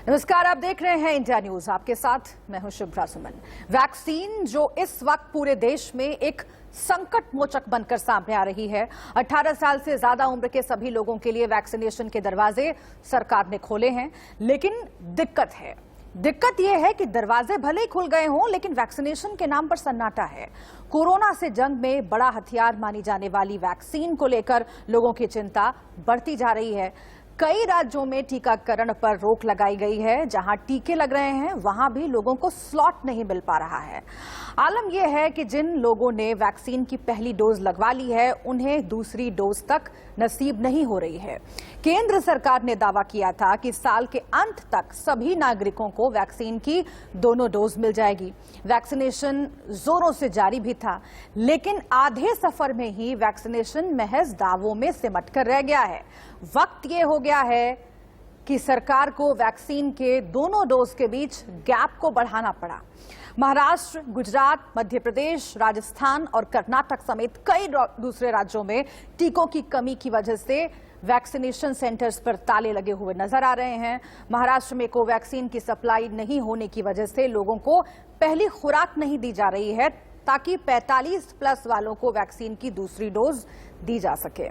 नमस्कार, आप देख रहे हैं इंडिया न्यूज। आपके साथ मैं हूं शुभ्रा सुमन। वैक्सीन जो इस वक्त पूरे देश में एक संकट मोचक बनकर सामने आ रही है। 18 साल से ज्यादा उम्र के सभी लोगों के लिए वैक्सीनेशन के दरवाजे सरकार ने खोले हैं, लेकिन दिक्कत यह है कि दरवाजे भले ही खुल गए हों, लेकिन वैक्सीनेशन के नाम पर सन्नाटा है। कोरोना से जंग में बड़ा हथियार मानी जाने वाली वैक्सीन को लेकर लोगों की चिंता बढ़ती जा रही है। कई राज्यों में टीकाकरण पर रोक लगाई गई है। जहां टीके लग रहे हैं वहां भी लोगों को स्लॉट नहीं मिल पा रहा है। आलम यह है कि जिन लोगों ने वैक्सीन की पहली डोज लगवा ली है, उन्हें दूसरी डोज तक नसीब नहीं हो रही है। केंद्र सरकार ने दावा किया था कि साल के अंत तक सभी नागरिकों को वैक्सीन की दोनों डोज मिल जाएगी। वैक्सीनेशन जोरों से जारी भी था, लेकिन आधे सफर में ही वैक्सीनेशन महज दावों में सिमट कर रह गया है। वक्त ये हो गया है कि सरकार को वैक्सीन के दोनों डोज के बीच गैप को बढ़ाना पड़ा। महाराष्ट्र, गुजरात, मध्य प्रदेश, राजस्थान और कर्नाटक समेत कई दूसरे राज्यों में टीकों की कमी की वजह से वैक्सीनेशन सेंटर्स पर ताले लगे हुए नजर आ रहे हैं। महाराष्ट्र में कोवैक्सीन की सप्लाई नहीं होने की वजह से लोगों को पहली खुराक नहीं दी जा रही है, ताकि 45 प्लस वालों को वैक्सीन की दूसरी डोज दी जा सके।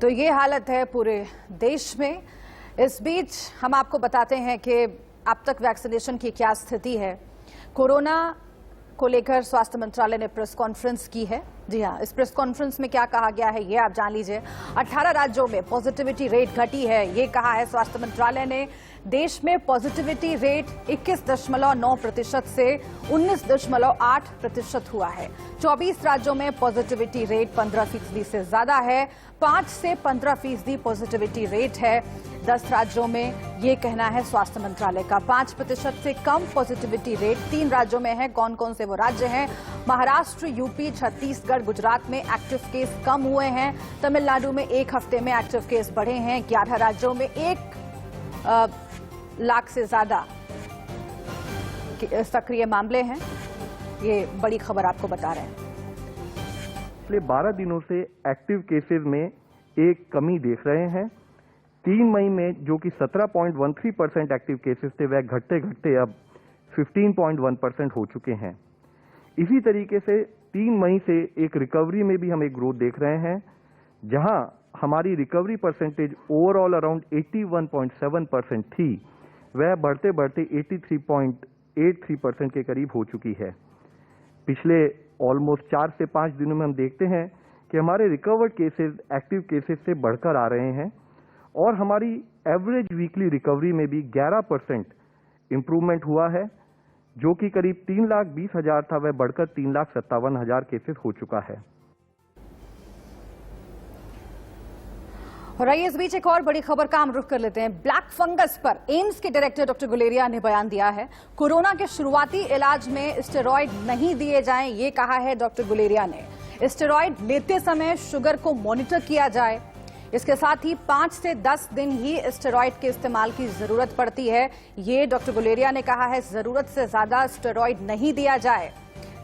तो ये हालत है पूरे देश में। इस बीच हम आपको बताते हैं कि अब तक वैक्सीनेशन की क्या स्थिति है। कोरोना को लेकर स्वास्थ्य मंत्रालय ने प्रेस कॉन्फ्रेंस की है। जी हां, इस प्रेस कॉन्फ्रेंस में क्या कहा गया है ये आप जान लीजिए। 18 राज्यों में पॉजिटिविटी रेट घटी है, ये कहा है स्वास्थ्य मंत्रालय ने। देश में पॉजिटिविटी रेट 21.9% से 19.8% हुआ है। 24 राज्यों में पॉजिटिविटी रेट 15% से ज्यादा है। 5 से 15% पॉजिटिविटी रेट है 10 राज्यों में, ये कहना है स्वास्थ्य मंत्रालय का। 5% से कम पॉजिटिविटी रेट 3 राज्यों में है। कौन कौन से वो राज्य हैं? महाराष्ट्र, यूपी, छत्तीसगढ़, गुजरात में एक्टिव केस कम हुए हैं। तमिलनाडु में एक हफ्ते में एक्टिव केस बढ़े हैं। 11 राज्यों में 1 लाख से ज्यादा सक्रिय मामले हैं। ये बड़ी खबर आपको बता रहे हैं। पिछले 12 दिनों से एक्टिव केसेस में एक कमी देख रहे हैं। 3 मई में जो कि 17.13% एक्टिव केसेस थे, वह घटते घटते अब 15.1% हो चुके हैं। इसी तरीके से 3 मई से एक रिकवरी में भी हम एक ग्रोथ देख रहे हैं, जहां हमारी रिकवरी परसेंटेज ओवरऑल अराउंड 81.7% थी, वह बढ़ते बढ़ते 83.83% के करीब हो चुकी है। पिछले ऑलमोस्ट 4 से 5 दिनों में हम देखते हैं कि हमारे रिकवर्ड केसेस एक्टिव केसेस से बढ़कर आ रहे हैं और हमारी एवरेज वीकली रिकवरी में भी 11% इंप्रूवमेंट हुआ है, जो कि करीब 3,20,000 था, वह बढ़कर 3,57,000 केसेस हो चुका है। और आइए इस बीच एक और बड़ी खबर का हम रुख कर लेते हैं। ब्लैक फंगस पर एम्स के डायरेक्टर डॉक्टर गुलेरिया ने बयान दिया है। कोरोना के शुरुआती इलाज में स्टेरॉइड नहीं दिए जाएं, ये कहा है डॉक्टर गुलेरिया ने। स्टेरॉइड लेते समय शुगर को मॉनिटर किया जाए। इसके साथ ही 5 से 10 दिन ही स्टेरॉइड के इस्तेमाल की जरूरत पड़ती है, ये डॉक्टर गुलेरिया ने कहा है। जरूरत से ज्यादा स्टेरॉइड नहीं दिया जाए।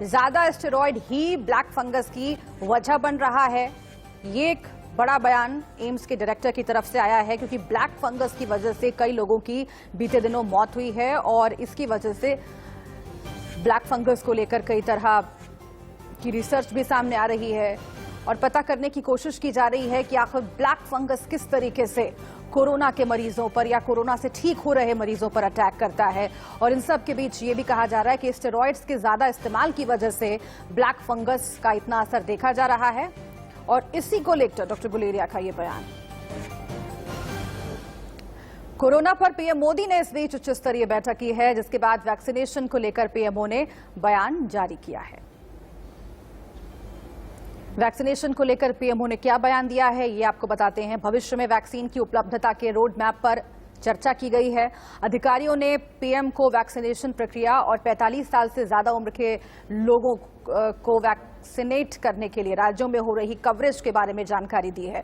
ज्यादा स्टेरॉइड ही ब्लैक फंगस की वजह बन रहा है। ये एक बड़ा बयान एम्स के डायरेक्टर की तरफ से आया है, क्योंकि ब्लैक फंगस की वजह से कई लोगों की बीते दिनों मौत हुई है और इसकी वजह से ब्लैक फंगस को लेकर कई तरह की रिसर्च भी सामने आ रही है और पता करने की कोशिश की जा रही है कि आखिर ब्लैक फंगस किस तरीके से कोरोना के मरीजों पर या कोरोना से ठीक हो रहे मरीजों पर अटैक करता है। और इन सब के बीच ये भी कहा जा रहा है कि स्टेरॉइड्स के ज्यादा इस्तेमाल की वजह से ब्लैक फंगस का इतना असर देखा जा रहा है। और इसी को लेकर डॉक्टर गुलेरिया का ये बयान। कोरोना पर पीएम मोदी ने इस बीच उच्च स्तरीय बैठक की है, जिसके बाद वैक्सीनेशन को लेकर पीएमओ ने बयान जारी किया है। वैक्सीनेशन को लेकर पीएमओ ने क्या बयान दिया है ये आपको बताते हैं। भविष्य में वैक्सीन की उपलब्धता के रोड मैप पर चर्चा की गई है। अधिकारियों ने पीएम को वैक्सीनेशन प्रक्रिया और 45 साल से ज्यादा उम्र के लोगों को वैक्सीनेट करने के लिए राज्यों में हो रही कवरेज के बारे में जानकारी दी है।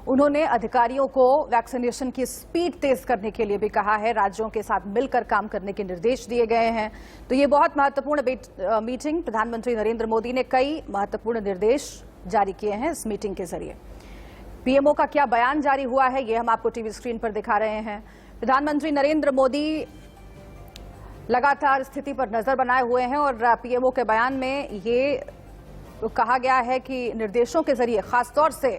उन्होंने अधिकारियों को वैक्सीनेशन की स्पीड तेज करने के लिए भी कहा है। राज्यों के साथ मिलकर काम करने के निर्देश दिए गए हैं। तो ये बहुत महत्वपूर्ण मीटिंग, प्रधानमंत्री नरेंद्र मोदी ने कई महत्वपूर्ण निर्देश जारी किए हैं इस मीटिंग के जरिए। पीएमओ का क्या बयान जारी हुआ है ये हम आपको टीवी स्क्रीन पर दिखा रहे हैं। प्रधानमंत्री नरेंद्र मोदी लगातार स्थिति पर नजर बनाए हुए हैं और पीएमओ के बयान में ये कहा गया है कि निर्देशों के जरिए खासतौर से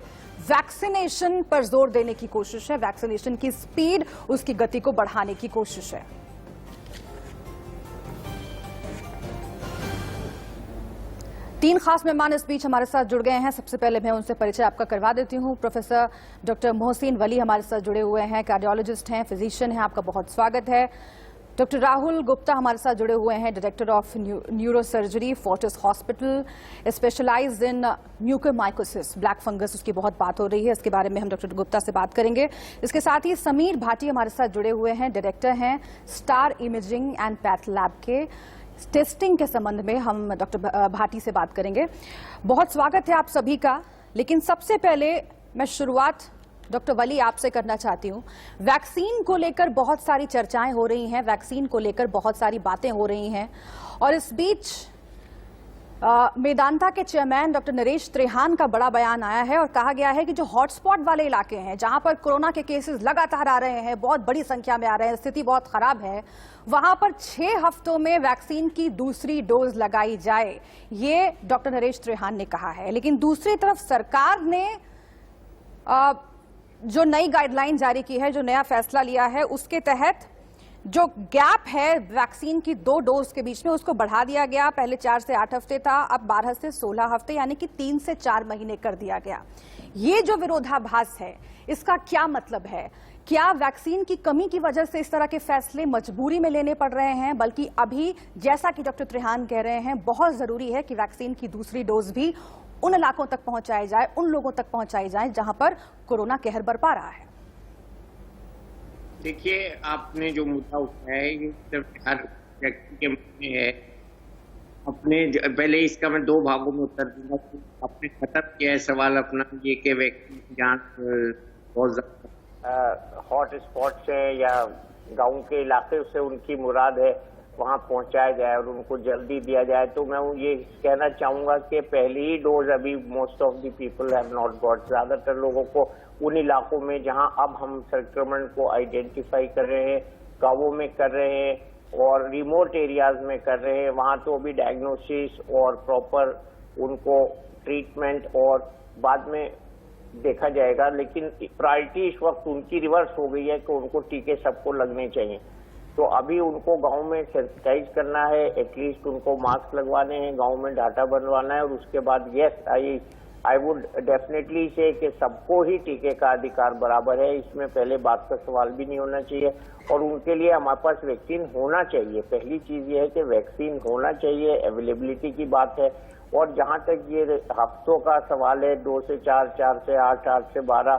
वैक्सीनेशन पर जोर देने की कोशिश है, वैक्सीनेशन की स्पीड, उसकी गति को बढ़ाने की कोशिश है। तीन खास मेहमान इस बीच हमारे साथ जुड़ गए हैं। सबसे पहले मैं उनसे परिचय आपका करवा देती हूं। प्रोफेसर डॉक्टर मोहसिन वली हमारे साथ जुड़े हुए हैं, कार्डियोलॉजिस्ट हैं, फिजिशियन हैं, आपका बहुत स्वागत है। डॉक्टर राहुल गुप्ता हमारे साथ जुड़े हुए हैं, director of neurosurgery, Fortis hospital, specialised in mucormycosis, black fungus, उसकी बहुत बात हो रही है, इसके बारे में हम डॉक्टर गुप्ता से बात करेंगे। इसके साथ ही समीर भाटी हमारे साथ जुड़े हुए हैं, डायरेक्टर हैं star imaging and path lab के। टेस्टिंग के संबंध में हम डॉक्टर भाटी से बात करेंगे। बहुत स्वागत है आप सभी का। लेकिन सबसे पहले मैं शुरुआत डॉक्टर वली आपसे करना चाहती हूं। वैक्सीन को लेकर बहुत सारी चर्चाएं हो रही हैं, वैक्सीन को लेकर बहुत सारी बातें हो रही हैं और इस बीच मेदांता के चेयरमैन डॉक्टर नरेश त्रेहान का बड़ा बयान आया है और कहा गया है कि जो हॉटस्पॉट वाले इलाके हैं, जहां पर कोरोना के केसेस लगातार आ रहे हैं, बहुत बड़ी संख्या में आ रहे हैं, स्थिति बहुत खराब है, वहां पर 6 हफ्तों में वैक्सीन की दूसरी डोज लगाई जाए, ये डॉक्टर नरेश त्रेहान ने कहा है। लेकिन दूसरी तरफ सरकार ने जो नई गाइडलाइन जारी की है, जो नया फैसला लिया है, उसके तहत जो गैप है वैक्सीन की 2 डोज के बीच में, उसको बढ़ा दिया गया। पहले 4 से 8 हफ्ते था, अब 12 से 16 हफ्ते, यानी कि 3 से 4 महीने कर दिया गया। ये जो विरोधाभास है, इसका क्या मतलब है? क्या वैक्सीन की कमी की वजह से इस तरह के फैसले मजबूरी में लेने पड़ रहे हैं, बल्कि अभी जैसा कि डॉक्टर त्रेहान कह रहे हैं, बहुत जरूरी है कि वैक्सीन की दूसरी डोज भी उन इलाकों तक पहुंचाई जाए, उन लोगों तक पहुंचाई जाए जहां पर कोरोना कहर बरपा रहा है? देखिए, आपने जो मुद्दा उठाया है ये सिर्फ हर व्यक्ति के मन में है। पहले इसका मैं 2 भागों में उत्तर दूंगा। आपने खत्म किया है सवाल अपना ये कि वैक्सीन की जांच बहुत ज्यादा हॉट स्पॉट से या गांव के इलाके से उनकी मुराद है वहां पहुंचाया जाए और उनको जल्दी दिया जाए। तो मैं ये कहना चाहूंगा कि पहली ही डोज अभी most of the people have not got. ज्यादातर लोगों को उन इलाकों में जहां अब हम संक्रमण को आइडेंटिफाई कर रहे हैं, गांवों में कर रहे हैं और रिमोट एरियाज में कर रहे हैं, वहां तो अभी डायग्नोसिस और प्रॉपर उनको ट्रीटमेंट और बाद में देखा जाएगा। लेकिन प्रायोरिटी इस वक्त उनकी रिवर्स हो गई है कि उनको टीके सबको लगने चाहिए। तो अभी उनको गांव में सेंसिटाइज करना है, एटलीस्ट उनको मास्क लगवाने हैं, गांव में डाटा बनवाना है और उसके बाद यस आई वुड डेफिनेटली से कि सबको ही टीके का अधिकार बराबर है। इसमें पहले बात का सवाल भी नहीं होना चाहिए और उनके लिए हमारे पास वैक्सीन होना चाहिए। पहली चीज ये है कि वैक्सीन होना चाहिए, अवेलेबिलिटी की बात है। और जहां तक ये हफ्तों का सवाल है, 2 से 4, 4 से 8, 8 से 12,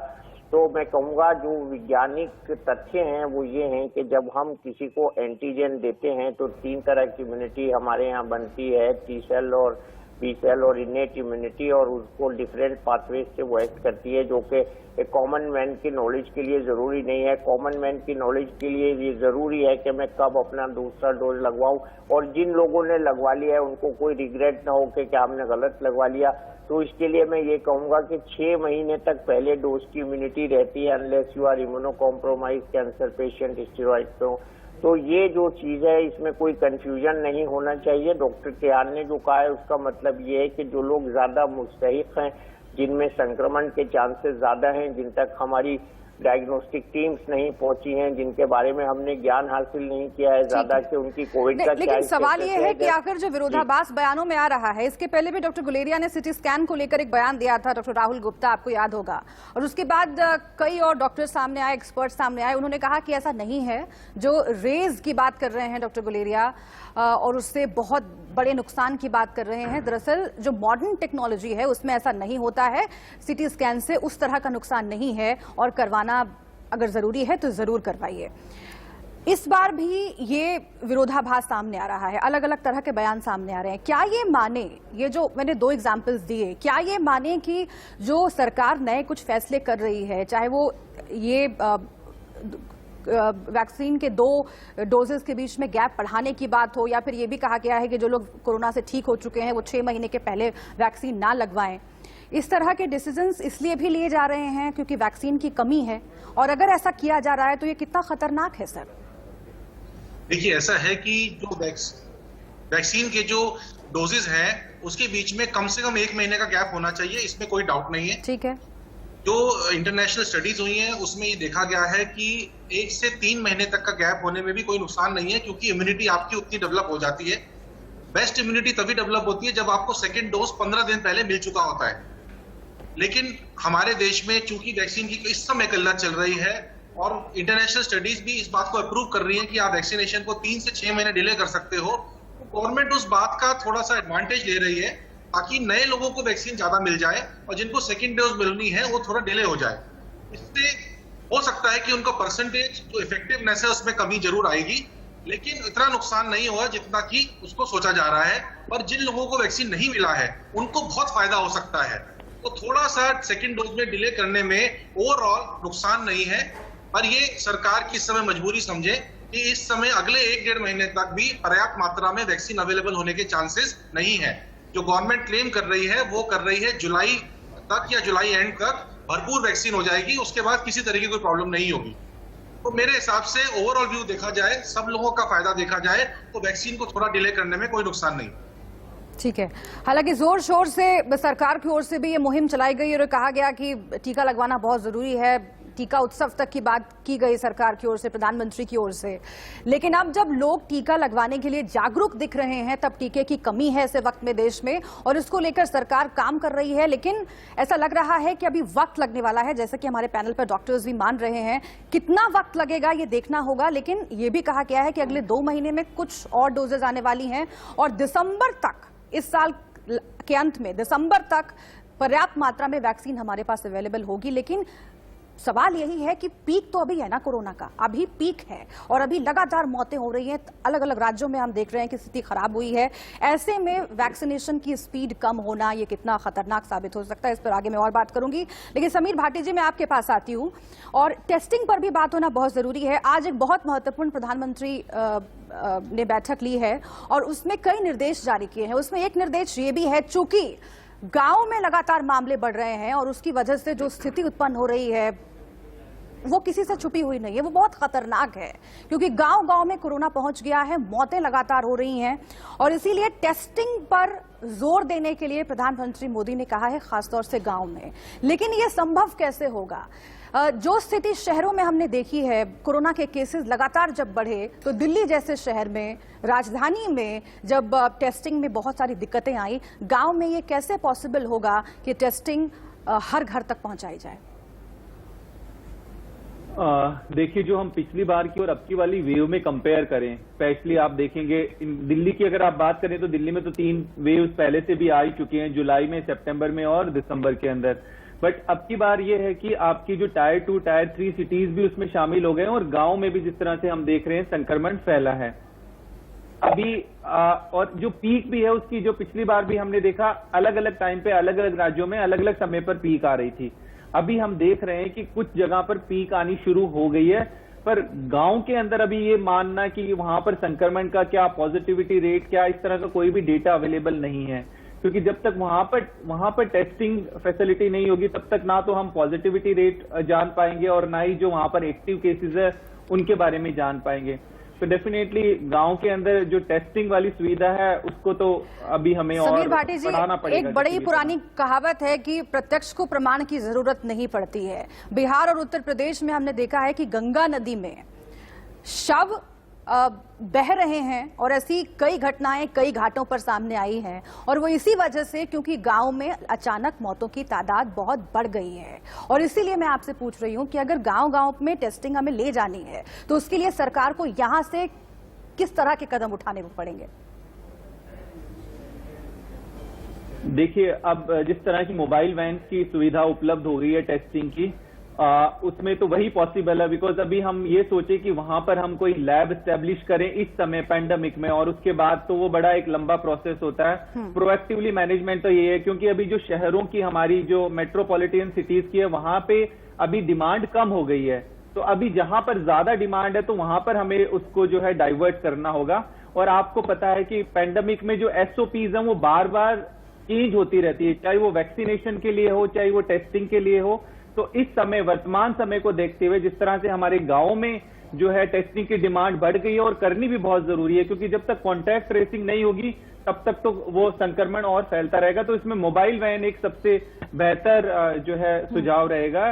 तो मैं कहूंगा जो वैज्ञानिक तथ्य हैं वो ये हैं कि जब हम किसी को एंटीजन देते हैं तो 3 तरह की इम्यूनिटी हमारे यहाँ बनती है, टी सेल और बी सेल और इनेट इम्यूनिटी, और उसको डिफरेंट पाथवेज से वो एक्ट करती है, जो कि एक कॉमन मैन की नॉलेज के लिए जरूरी नहीं है। कॉमन मैन की नॉलेज के लिए ये जरूरी है कि मैं कब अपना दूसरा डोज लगवाऊं, और जिन लोगों ने लगवा लिया है उनको कोई रिग्रेट ना हो कि क्या हमने गलत लगवा लिया। तो इसके लिए मैं ये कहूंगा कि 6 महीने तक पहले डोज की इम्यूनिटी रहती है, unless you are immuno compromise cancer patient steroid पे हो। तो ये जो चीज है इसमें कोई कंफ्यूजन नहीं होना चाहिए। डॉक्टर त्रेहान ने जो कहा है उसका मतलब ये है कि जो लोग ज्यादा मुस्तहिक हैं, जिनमें संक्रमण के चांसेस ज्यादा हैं, जिन तक हमारी डायग्नोस्टिक टीम्स नहीं पहुंची हैं, जिनके बारे में हमने ज्ञान हासिल नहीं किया है ज्यादा कि उनकी कोविड का लेकिन सवाल ये है कि आखिर जो विरोधाभास बयानों में आ रहा है, इसके पहले भी डॉक्टर गुलेरिया ने सिटी स्कैन को लेकर एक बयान दिया था, डॉक्टर राहुल गुप्ता, आपको याद होगा, और उसके बाद कई और डॉक्टर सामने आए, एक्सपर्ट सामने आए, उन्होंने कहा कि ऐसा नहीं है। जो रेज की बात कर रहे हैं डॉक्टर गुलेरिया और उससे बहुत बड़े नुकसान की बात कर रहे हैं, दरअसल जो मॉडर्न टेक्नोलॉजी है उसमें ऐसा नहीं होता है, सिटी स्कैन से उस तरह का नुकसान नहीं है और करवाना अगर जरूरी है तो जरूर करवाइए। इस बार भी ये विरोधाभास सामने आ रहा है, अलग अलग तरह के बयान सामने आ रहे हैं। क्या ये माने, ये जो मैंने 2 एग्जाम्पल्स दिए, क्या ये माने कि जो सरकार नए कुछ फैसले कर रही है, चाहे वो ये वैक्सीन के 2 डोजेस के बीच में गैप बढ़ाने की बात हो, या फिर ये भी कहा गया है कि जो लोग कोरोना से ठीक हो चुके हैं वो 6 महीने के पहले वैक्सीन ना लगवाएं, इस तरह के डिसीजंस इसलिए भी लिए जा रहे हैं क्योंकि वैक्सीन की कमी है, और अगर ऐसा किया जा रहा है तो ये कितना खतरनाक है सर? देखिए, ऐसा है कि जो वैक्सीन के जो डोजेज हैं उसके बीच में कम से कम 1 महीने का गैप होना चाहिए, इसमें कोई डाउट नहीं है। ठीक है। जो इंटरनेशनल स्टडीज हुई हैं उसमें ये देखा गया है कि 1 से 3 महीने तक का गैप होने में भी कोई नुकसान नहीं है, क्योंकि इम्यूनिटी आपकी उतनी डेवलप हो जाती है। बेस्ट इम्यूनिटी तभी डेवलप होती है जब आपको सेकेंड डोज 15 दिन पहले मिल चुका होता है। लेकिन हमारे देश में चूंकि वैक्सीन की इस समय किल्लत चल रही है और इंटरनेशनल स्टडीज भी इस बात को अप्रूव कर रही है कि आप वैक्सीनेशन को 3 से 6 महीने डिले कर सकते हो, तो गवर्नमेंट उस बात का थोड़ा सा एडवांटेज ले रही है ताकि नए लोगों को वैक्सीन ज्यादा मिल जाए और जिनको सेकेंड डोज मिलनी है वो थोड़ा डिले हो जाए। इससे हो सकता है कि उनका परसेंटेज जो इफेक्टिवनेस है उसमें कमी जरूर आएगी, लेकिन इतना नुकसान नहीं होगा जितना कि उसको सोचा जा रहा है। और जिन लोगों को वैक्सीन नहीं मिला है उनको बहुत फायदा हो सकता है, तो थोड़ा सा सेकेंड डोज में डिले करने में ओवरऑल नुकसान नहीं है। पर ये सरकार की इस समय मजबूरी समझे कि इस समय अगले 1-1.5 महीने तक भी पर्याप्त मात्रा में वैक्सीन अवेलेबल होने के चांसेस नहीं है। जो गवर्नमेंट क्लेम कर रही है वो कर रही है जुलाई तक या जुलाई एंड तक भरपूर वैक्सीन हो जाएगी, उसके बाद किसी तरह की कोई प्रॉब्लम नहीं होगी। तो मेरे हिसाब से ओवरऑल व्यू देखा जाए, सब लोगों का फायदा देखा जाए, तो वैक्सीन को थोड़ा डिले करने में कोई नुकसान नहीं। ठीक है। हालांकि जोर शोर से सरकार की ओर से भी ये मुहिम चलाई गई और कहा गया कि टीका लगवाना बहुत जरूरी है, टीका उत्सव तक की बात की गई सरकार की ओर से, प्रधानमंत्री की ओर से। लेकिन अब जब लोग टीका लगवाने के लिए जागरूक दिख रहे हैं तब टीके की कमी है ऐसे वक्त में देश में, और इसको लेकर सरकार काम कर रही है। लेकिन ऐसा लग रहा है कि अभी वक्त लगने वाला है, जैसे कि हमारे पैनल पर डॉक्टर्स भी मान रहे हैं। कितना वक्त लगेगा ये देखना होगा, लेकिन ये भी कहा गया है कि अगले 2 महीने में कुछ और डोजेज आने वाली हैं और दिसंबर तक, इस साल के अंत में दिसंबर तक पर्याप्त मात्रा में वैक्सीन हमारे पास अवेलेबल होगी। लेकिन सवाल यही है कि पीक तो अभी है ना कोरोना का, अभी पीक है और अभी लगातार मौतें हो रही हैं, अलग अलग राज्यों में हम देख रहे हैं कि स्थिति खराब हुई है। ऐसे में वैक्सीनेशन की स्पीड कम होना ये कितना खतरनाक साबित हो सकता है, इस पर आगे मैं और बात करूंगी। लेकिन समीर भाटी जी, मैं आपके पास आती हूं और टेस्टिंग पर भी बात होना बहुत जरूरी है। आज एक बहुत महत्वपूर्ण प्रधानमंत्री ने बैठक ली है और उसमें कई निर्देश जारी किए हैं। उसमें एक निर्देश ये भी है, चूंकि गांव में लगातार मामले बढ़ रहे हैं और उसकी वजह से जो स्थिति उत्पन्न हो रही है वो किसी से छुपी हुई नहीं है, वो बहुत खतरनाक है, क्योंकि गांव-गांव में कोरोना पहुंच गया है, मौतें लगातार हो रही हैं और इसीलिए टेस्टिंग पर जोर देने के लिए प्रधानमंत्री मोदी ने कहा है, खासतौर से गांव में। लेकिन ये संभव कैसे होगा? जो स्थिति शहरों में हमने देखी है, कोरोना के केसेस लगातार जब बढ़े तो दिल्ली जैसे शहर में, राजधानी में जब टेस्टिंग में बहुत सारी दिक्कतें आई, गांव में ये कैसे पॉसिबल होगा कि टेस्टिंग हर घर तक पहुंचाई जाए? देखिए, जो हम पिछली बार की और अब की वाली वेव में कंपेयर करें, स्पेशली आप देखेंगे दिल्ली की अगर आप बात करें तो दिल्ली में तो 3 वेव्स पहले से भी आ ही चुके हैं, जुलाई में, सितंबर में और दिसंबर के अंदर। बट अब की बार ये है कि आपकी जो टायर 2, टायर 3 सिटीज भी उसमें शामिल हो गए हैं और गांव में भी जिस तरह से हम देख रहे हैं संक्रमण फैला है अभी। और जो पीक भी है उसकी, जो पिछली बार भी हमने देखा, अलग अलग टाइम पे अलग अलग राज्यों में अलग अलग समय पर पीक आ रही थी। अभी हम देख रहे हैं कि कुछ जगह पर पीक आनी शुरू हो गई है, पर गांव के अंदर अभी ये मानना कि वहां पर संक्रमण का क्या, पॉजिटिविटी रेट क्या, इस तरह का कोई भी डेटा अवेलेबल नहीं है, क्योंकि जब तक वहां पर टेस्टिंग फैसिलिटी नहीं होगी तब तक ना तो हम पॉजिटिविटी रेट जान पाएंगे और ना ही जो वहां पर एक्टिव केसेस है उनके बारे में जान पाएंगे। तो डेफिनेटली गांव के अंदर जो टेस्टिंग वाली सुविधा है उसको तो अभी हमें और बढ़ाना पड़ेगा। एक बड़ी पुरानी कहावत है कि प्रत्यक्ष को प्रमाण की जरूरत नहीं पड़ती है। बिहार और उत्तर प्रदेश में हमने देखा है कि गंगा नदी में शव बह रहे हैं और ऐसी कई घटनाएं कई घाटों पर सामने आई हैं, और वो इसी वजह से क्योंकि गांव में अचानक मौतों की तादाद बहुत बढ़ गई है। और इसीलिए मैं आपसे पूछ रही हूं कि अगर गांव-गांव में टेस्टिंग हमें ले जानी है तो उसके लिए सरकार को यहां से किस तरह के कदम उठाने पड़ेंगे? देखिए, अब जिस तरह की मोबाइल वैन की सुविधा उपलब्ध हो गई है टेस्टिंग की, उसमें तो वही पॉसिबल है, बिकॉज अभी हम ये सोचे कि वहां पर हम कोई लैब एस्टेब्लिश करें इस समय पैंडेमिक में, और उसके बाद तो वो बड़ा एक लंबा प्रोसेस होता है। प्रोएक्टिवली मैनेजमेंट तो ये है, क्योंकि अभी जो शहरों की, हमारी जो मेट्रोपॉलिटन सिटीज की है, वहां पे अभी डिमांड कम हो गई है। तो अभी जहां पर ज्यादा डिमांड है तो वहां पर हमें उसको जो है डाइवर्ट करना होगा। और आपको पता है कि पैंडेमिक में जो एसओपीज हैं वो बार बार चेंज होती रहती है, चाहे वो वैक्सीनेशन के लिए हो, चाहे वो टेस्टिंग के लिए हो। तो इस समय, वर्तमान समय को देखते हुए जिस तरह से हमारे गाँव में जो है टेस्टिंग की डिमांड बढ़ गई है और करनी भी बहुत जरूरी है, क्योंकि जब तक कॉन्टैक्ट ट्रेसिंग नहीं होगी तब तक तो वो संक्रमण और फैलता रहेगा। तो इसमें मोबाइल वैन एक सबसे बेहतर जो है सुझाव रहेगा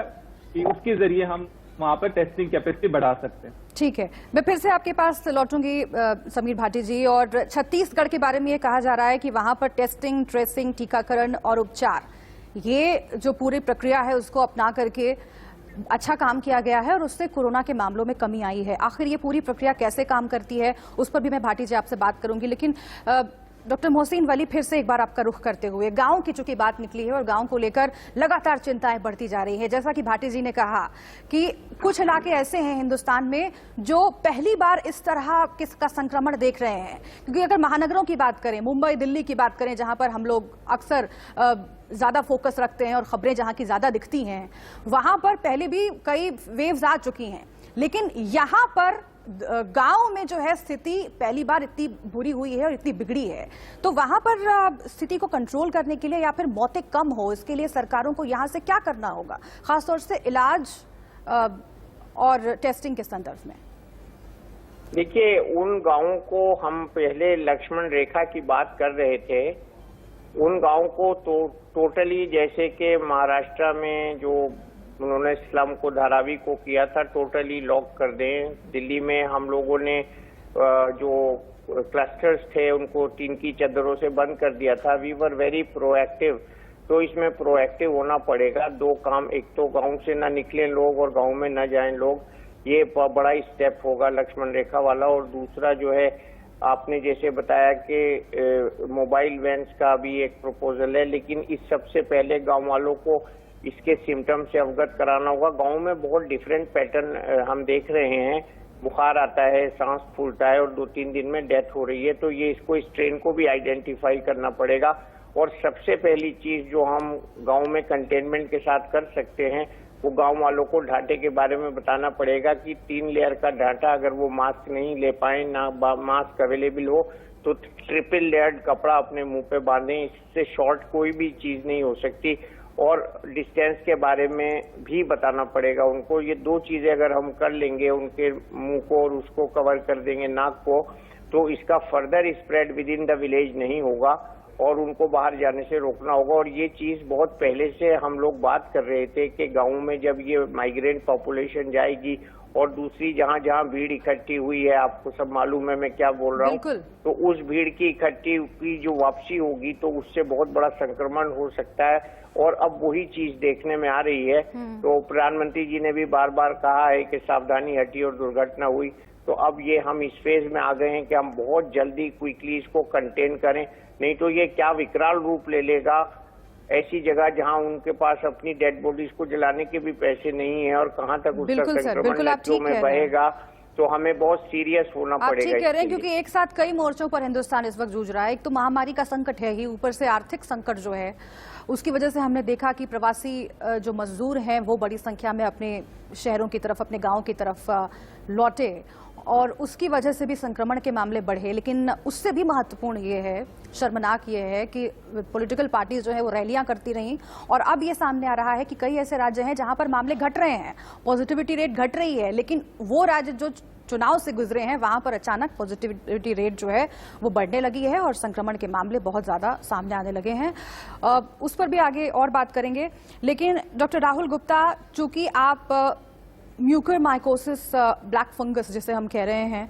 कि उसके जरिए हम वहां पर टेस्टिंग कैपेसिटी बढ़ा सकते हैं। ठीक है, मैं फिर से आपके पास लौटूंगी समीर भाटी जी। और छत्तीसगढ़ के बारे में ये कहा जा रहा है कि वहां पर टेस्टिंग, ट्रेसिंग, टीकाकरण और उपचार, ये जो पूरी प्रक्रिया है उसको अपना करके अच्छा काम किया गया है और उससे कोरोना के मामलों में कमी आई है। आखिर ये पूरी प्रक्रिया कैसे काम करती है उस पर भी मैं भाटी जी आपसे बात करूंगी, लेकिन डॉक्टर मोहसिन वली, फिर से एक बार आपका रुख करते हुए, गांव की चूंकि बात निकली है और गांव को लेकर लगातार चिंताएं बढ़ती जा रही है। जैसा कि भाटी जी ने कहा कि कुछ इलाके ऐसे हैं हिंदुस्तान में जो पहली बार इस तरह का संक्रमण देख रहे हैं, क्योंकि अगर महानगरों की बात करें, मुंबई, दिल्ली की बात करें, जहां पर हम लोग अक्सर ज्यादा फोकस रखते हैं और खबरें जहां की ज्यादा दिखती हैं, वहां पर पहले भी कई वेव्स आ चुकी हैं, लेकिन यहां पर गांव में जो है स्थिति पहली बार इतनी बुरी हुई है और इतनी बिगड़ी है। तो वहां पर स्थिति को कंट्रोल करने के लिए या फिर मौतें कम हो, इसके लिए सरकारों को यहां से क्या करना होगा, खासतौर से इलाज और टेस्टिंग के संदर्भ में? देखिए, उन गांवों को हम पहले लक्ष्मण रेखा की बात कर रहे थे, उन गांवों को तो टोटली, जैसे कि महाराष्ट्र में जो उन्होंने स्लम को, धारावी को किया था, टोटली लॉक कर दें। दिल्ली में हम लोगों ने जो क्लस्टर्स थे उनको टीन की चादरों से बंद कर दिया था। We were very proactive. तो इसमें प्रोएक्टिव होना पड़ेगा। दो काम, एक तो गांव से ना निकले लोग और गांव में न जाएं लोग, ये बड़ा स्टेप होगा लक्ष्मण रेखा वाला। और दूसरा जो है, आपने जैसे बताया कि मोबाइल वैन्स का भी एक प्रपोजल है, लेकिन इस सबसे पहले गांव वालों को इसके सिम्टम से अवगत कराना होगा। गांव में बहुत डिफरेंट पैटर्न हम देख रहे हैं, बुखार आता है, सांस फूलता है और 2-3 दिन में डेथ हो रही है। तो ये इसको, इस ट्रेन को भी आइडेंटिफाई करना पड़ेगा। और सबसे पहली चीज जो हम गांव में कंटेनमेंट के साथ कर सकते हैं, वो गांव वालों को ढांचे के बारे में बताना पड़ेगा कि 3 लेयर का ढांचा, अगर वो मास्क नहीं ले पाए, ना मास्क अवेलेबल हो, तो ट्रिपल लेयर्ड कपड़ा अपने मुंह पे बांधें। इससे शॉर्ट कोई भी चीज नहीं हो सकती। और डिस्टेंस के बारे में भी बताना पड़ेगा उनको। ये 2 चीजें अगर हम कर लेंगे, उनके मुंह को और उसको कवर कर देंगे, नाक को, तो इसका further spread with in the village नहीं होगा और उनको बाहर जाने से रोकना होगा। और ये चीज बहुत पहले से हम लोग बात कर रहे थे कि गाँव में जब ये माइग्रेंट पॉपुलेशन जाएगी और दूसरी जहाँ जहाँ भीड़ इकट्ठी हुई है, आपको सब मालूम है मैं क्या बोल रहा हूँ, तो उस भीड़ की इकट्ठी की जो वापसी होगी तो उससे बहुत बड़ा संक्रमण हो सकता है। और अब वही चीज देखने में आ रही है। तो प्रधानमंत्री जी ने भी बार बार कहा है कि सावधानी हटी और दुर्घटना हुई। तो अब ये हम इस फेज में आ गए हैं कि हम बहुत जल्दी क्विकली इसको कंटेन करें, नहीं तो ये क्या विकराल रूप ले लेगा। ऐसी जगह जहां उनके पास अपनी डेड बॉडीज को जलाने के भी पैसे नहीं है और कहां तक उसका संक्रमण नदियों में बहेगा, तो हमें बहुत सीरियस होना पड़ेगा। आप ठीक कह रहे हैं, क्योंकि एक साथ कई मोर्चों पर हिंदुस्तान इस वक्त जूझ रहा है। एक तो महामारी का संकट है ही, ऊपर से आर्थिक संकट जो है उसकी वजह से हमने देखा कि प्रवासी जो मजदूर हैं वो बड़ी संख्या में अपने शहरों की तरफ, अपने गाँव की तरफ लौटे और उसकी वजह से भी संक्रमण के मामले बढ़े। लेकिन उससे भी महत्वपूर्ण ये है, शर्मनाक ये है कि पॉलिटिकल पार्टीज जो है वो रैलियां करती रहीं और अब ये सामने आ रहा है कि कई ऐसे राज्य हैं जहां पर मामले घट रहे हैं, पॉजिटिविटी रेट घट रही है, लेकिन वो राज्य जो चुनाव से गुजरे हैं वहां पर अचानक पॉजिटिविटी रेट जो है वो बढ़ने लगी है और संक्रमण के मामले बहुत ज्यादा सामने आने लगे हैं। उस पर भी आगे और बात करेंगे। लेकिन डॉक्टर राहुल गुप्ता, चूंकि आप म्यूकरमाइकोसिस ब्लैक फंगस जिसे हम कह रहे हैं,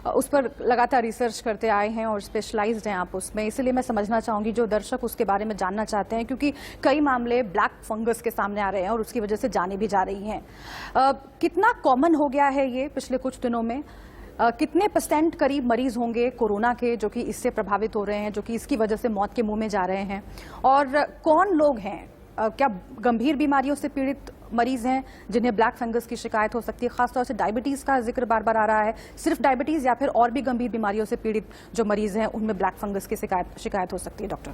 उस पर लगातार रिसर्च करते आए हैं और स्पेशलाइज्ड हैं आप उसमें, इसलिए मैं समझना चाहूंगी जो दर्शक उसके बारे में जानना चाहते हैं, क्योंकि कई मामले ब्लैक फंगस के सामने आ रहे हैं और उसकी वजह से जाने भी जा रही हैं। कितना कॉमन हो गया है ये पिछले कुछ दिनों में? कितने % करीब मरीज होंगे कोरोना के जो कि इससे प्रभावित हो रहे हैं, जो कि इसकी वजह से मौत के मुंह में जा रहे हैं? और कौन लोग हैं, क्या गंभीर बीमारियों से पीड़ित मरीज हैं जिन्हें ब्लैक फंगस की शिकायत हो सकती है? खासतौर से डायबिटीज का जिक्र बार बार आ रहा है। सिर्फ डायबिटीज या फिर और भी गंभीर बीमारियों से पीड़ित जो मरीज हैं उनमें ब्लैक फंगस की शिकायत हो सकती है? डॉक्टर,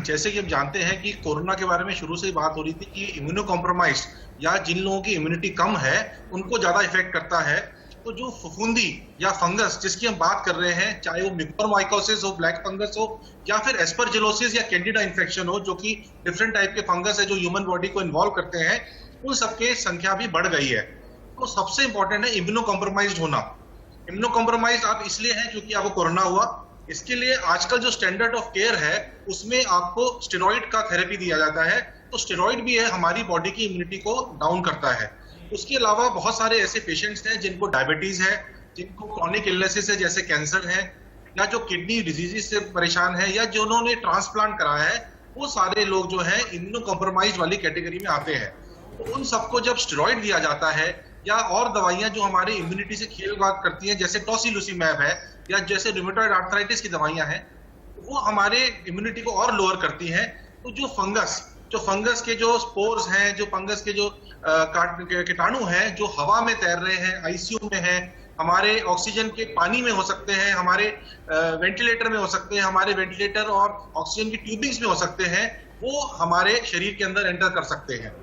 जैसे कि हम जानते हैं कि कोरोना के बारे में शुरू से ही बात हो रही थी कि इम्यूनो कॉम्प्रोमाइज या जिन लोगों की इम्यूनिटी कम है उनको ज्यादा इफेक्ट करता है। तो जो फफूंदी या फंगस जिसकी हम बात कर रहे हैं, चाहे वो म्यूकोरमाइकोसिस हो, ब्लैक फंगस हो, या फिर एस्परजिलोसिस या कैंडिडा इन्फेक्शन हो, जो कि डिफरेंट टाइप के फंगस है जो ह्यूमन बॉडी को इन्वॉल्व करते हैं, उन सबके संख्या भी बढ़ गई है। तो सबसे इंपॉर्टेंट है इम्यूनो कॉम्प्रोमाइज्ड होना। इम्यूनो कॉम्प्रोमाइज्ड आप इसलिए हैं क्योंकि आपको कोरोना हुआ। इसके लिए आजकल जो स्टैंडर्ड ऑफ केयर है उसमें आपको स्टेरॉइड का थेरेपी दिया जाता है। तो स्टेरॉइड भी है हमारी बॉडी की इम्यूनिटी को डाउन करता है। उसके अलावा बहुत सारे ऐसे पेशेंट्स हैं जिनको डायबिटीज है, जिनको क्रॉनिक इलनेसेस है जैसे कैंसर है, या जो किडनी डिजीजेस से परेशान है, या जिन्होंने ट्रांसप्लांट कराया है, वो सारे लोग जो है इम्यूनो कॉम्प्रोमाइज वाली कैटेगरी में आते हैं। तो उन सबको जब स्टेरॉइड दिया जाता है या और दवाइयां जो हमारे इम्यूनिटी से खेलवाड़ करती हैं जैसे टोसिलुसिमैब है या जैसे रूमेटॉइड आर्थराइटिस की दवाइयां हैं, वो हमारे इम्यूनिटी को और लोअर करती हैं। तो जो फंगस के जो स्पोर्स हैं, जो फंगस के जो कीटाणु हैं जो हवा में तैर रहे हैं, आईसीयू में हैं, हमारे ऑक्सीजन के पानी में हो सकते हैं, हमारे वेंटिलेटर में हो सकते हैं, हमारे वेंटिलेटर और ऑक्सीजन की ट्यूबिंग्स में हो सकते हैं, वो हमारे शरीर के अंदर एंटर कर सकते हैं।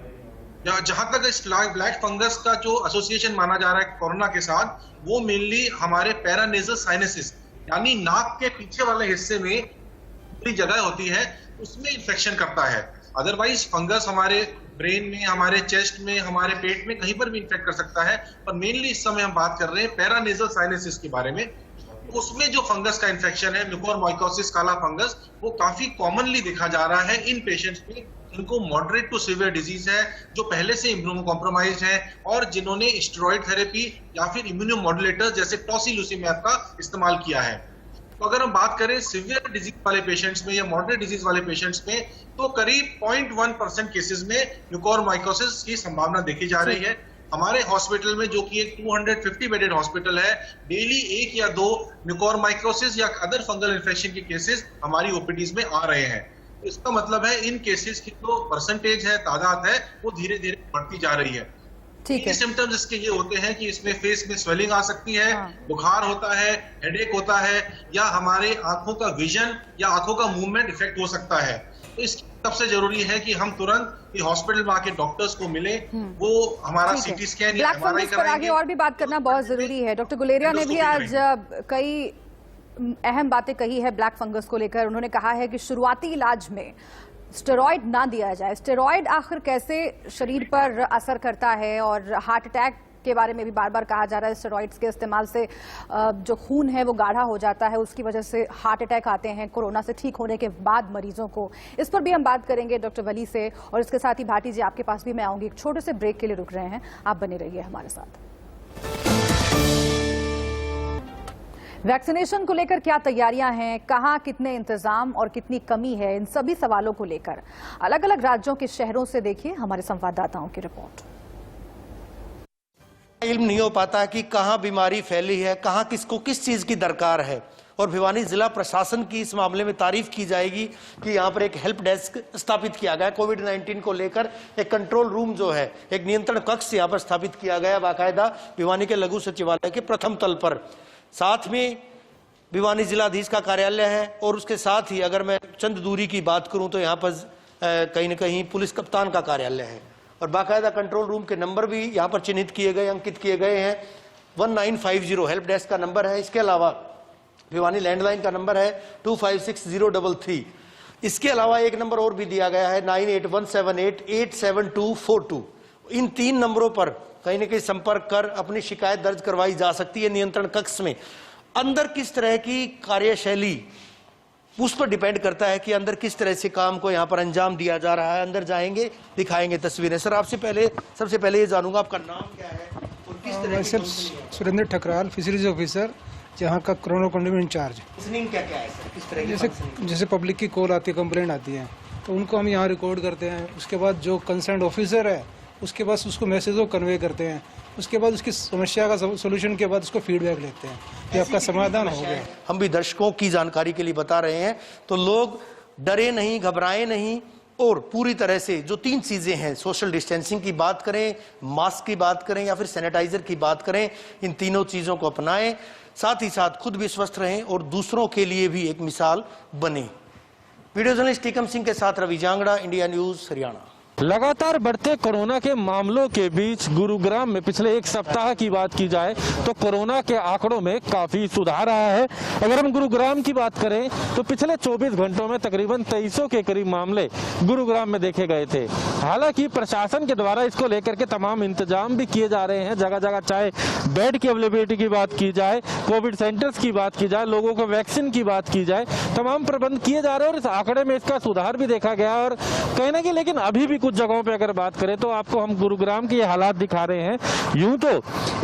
जहां तक इस ब्लैक फंगस का जो एसोसिएशन माना जा रहा है कोरोना के साथ, वो मेनली हमारे पैरानेजल साइनसिस यानी नाक के पीछे वाले हिस्से में पूरी जगह होती है, उसमें इन्फेक्शन करता है। अदरवाइज फंगस हमारे ब्रेन में, हमारे चेस्ट में, हमारे पेट में कहीं पर भी इन्फेक्ट कर सकता है। पर मेनली इस समय हम बात कर रहे हैं पैरानेजल साइनसिस के बारे में। उसमें जो फंगस का इन्फेक्शन है, म्यूकोरमाइकोसिस काला फंगस, वो काफी कॉमनली देखा जा रहा है इन पेशेंट्स में जिनको मॉडरेट टू सीवियर डिजीज है, जो पहले से इम्यूनो कॉम्प्रोमाइज्ड है और जिन्होंने स्टेरॉइड थेरेपी या फिर इम्यूनो मॉड्यूलेटर जैसे टोसिलुसिमैब का इस्तेमाल किया है। तो अगर हम बात करें सीवियर डिजीज वाले पेशेंट्स में या मॉडरेट डिजीज वाले पेशेंट्स में, तो करीब 0.1% केसेस में म्यूकोरमाइकोसिस की संभावना देखी जा रही है। हमारे हॉस्पिटल में, जो कि एक 250 बेडेड हॉस्पिटल है, डेली 1 या 2 म्यूकोरमाइकोसिस या अदर फंगल इन्फेक्शन के केसेस हमारी ओपीडीज में आ रहे हैं। इसका मतलब है इन केसेस की जो परसेंटेज है, तादाद है, वो धीरे धीरे बढ़ती जा रही है। ठीक है। सिम्टम्स इसके ये होते हैं कि इसमें फेस में स्वेलिंग आ सकती है, बुखार होता है, हेडेक होता है, या हमारे आंखों का विजन या आंखों का मूवमेंट इफेक्ट हो सकता है। तो इसकी सबसे जरूरी है कि हम तुरंत हॉस्पिटल में आके डॉक्टर्स को मिले, वो हमारा सीटी स्कैन या MRI पर आगे और भी बात करना बहुत जरूरी है। डॉक्टर गुलेरिया ने भी आज कई अहम बातें कही है ब्लैक फंगस को लेकर। उन्होंने कहा है कि शुरुआती इलाज में स्टेरॉइड ना दिया जाए। स्टेरॉइड आखिर कैसे शरीर पर असर करता है, और हार्ट अटैक के बारे में भी बार बार कहा जा रहा है स्टेरॉइड्स के इस्तेमाल से जो खून है वो गाढ़ा हो जाता है, उसकी वजह से हार्ट अटैक आते हैं कोरोना से ठीक होने के बाद मरीजों को। इस पर भी हम बात करेंगे डॉक्टर वली से, और इसके साथ ही भाटी जी आपके पास भी मैं आऊंगी। एक छोटे से ब्रेक के लिए रुक रहे हैं, आप बने रहिए हमारे साथ। वैक्सीनेशन को लेकर क्या तैयारियां हैं, कहां कितने इंतजाम और कितनी कमी है, इन सभी सवालों को लेकर अलग अलग राज्यों के शहरों से देखिए हमारे संवाददाताओं की रिपोर्ट। इल्म नहीं हो पाता कि कहां बीमारी फैली है, कहां किसको किस चीज की दरकार है। और भिवानी जिला प्रशासन की इस मामले में तारीफ की जाएगी कि यहाँ पर एक हेल्प डेस्क स्थापित किया गया। कोविड-19 को लेकर एक कंट्रोल रूम जो है, एक नियंत्रण कक्ष यहाँ पर स्थापित किया गया बाकायदा भिवानी के लघु सचिवालय के प्रथम तल पर। साथ में भिवानी जिलाधीश का कार्यालय है, और उसके साथ ही अगर मैं चंद दूरी की बात करूं तो यहाँ पर कहीं न कहीं पुलिस कप्तान का कार्यालय है, और बाकायदा कंट्रोल रूम के नंबर भी यहाँ पर चिन्हित किए गए, अंकित किए गए हैं। 1950 हेल्प डेस्क का नंबर है। इसके अलावा भिवानी लैंडलाइन का नंबर है 256033। इसके अलावा एक नंबर और भी दिया गया है 9817887242। इन 3 नंबरों पर कहीं न कहीं संपर्क कर अपनी शिकायत दर्ज करवाई जा सकती है। नियंत्रण कक्ष में अंदर किस तरह की कार्यशैली, उस पर डिपेंड करता है कि अंदर किस तरह से काम को यहाँ पर अंजाम दिया जा रहा है। अंदर जाएंगे, दिखाएंगे तस्वीरें। सर, आपसे सबसे पहले ये जानूंगा आपका नाम क्या है और किस तरह sir Surendra Thakral, fisheries officer, जहाँ का कोरोना कंटेनमेंट इंचार्ज। क्या क्या है सर, किस तरह जैसे पब्लिक की कॉल आती है, कंप्लेंट आती है, तो उनको हम यहाँ रिकॉर्ड करते हैं। उसके बाद जो कंसर्न ऑफिसर है उसके पास उसको मैसेज को कन्वे करते हैं। उसके बाद उसकी समस्या का सोल्यूशन के बाद उसको फीडबैक लेते हैं कि आपका समाधान हो गया। हम भी दर्शकों की जानकारी के लिए बता रहे हैं, तो लोग डरे नहीं, घबराए नहीं, और पूरी तरह से जो 3 चीजें हैं, सोशल डिस्टेंसिंग की बात करें, मास्क की बात करें या फिर सैनिटाइजर की बात करें, इन तीनों चीजों को अपनाएं। साथ ही साथ खुद भी स्वस्थ रहें और दूसरों के लिए भी एक मिसाल बने। वीडियो जर्नलिस्ट टीकम सिंह के साथ रवि जांगड़ा, इंडिया न्यूज, हरियाणा। लगातार बढ़ते कोरोना के मामलों के बीच गुरुग्राम में पिछले एक सप्ताह की बात की जाए तो कोरोना के आंकड़ों में काफी सुधार आया है। अगर हम गुरुग्राम की बात करें तो पिछले 24 घंटों में तकरीबन 2300 के करीब मामले गुरुग्राम में देखे गए थे। हालांकि प्रशासन के द्वारा इसको लेकर के तमाम इंतजाम भी किए जा रहे हैं। जगह जगह चाहे बेड की अवेलेबिलिटी की बात की जाए, कोविड सेंटर्स की बात की जाए, लोगों को वैक्सीन की बात की जाए, तमाम प्रबंध किए जा रहे हैं और इस आंकड़े में इसका सुधार भी देखा गया। और कहीं ना कहीं लेकिन अभी भी कुछ जगहों पे अगर बात करें तो आपको हम गुरुग्राम के ये हालात दिखा रहे हैं। यूं तो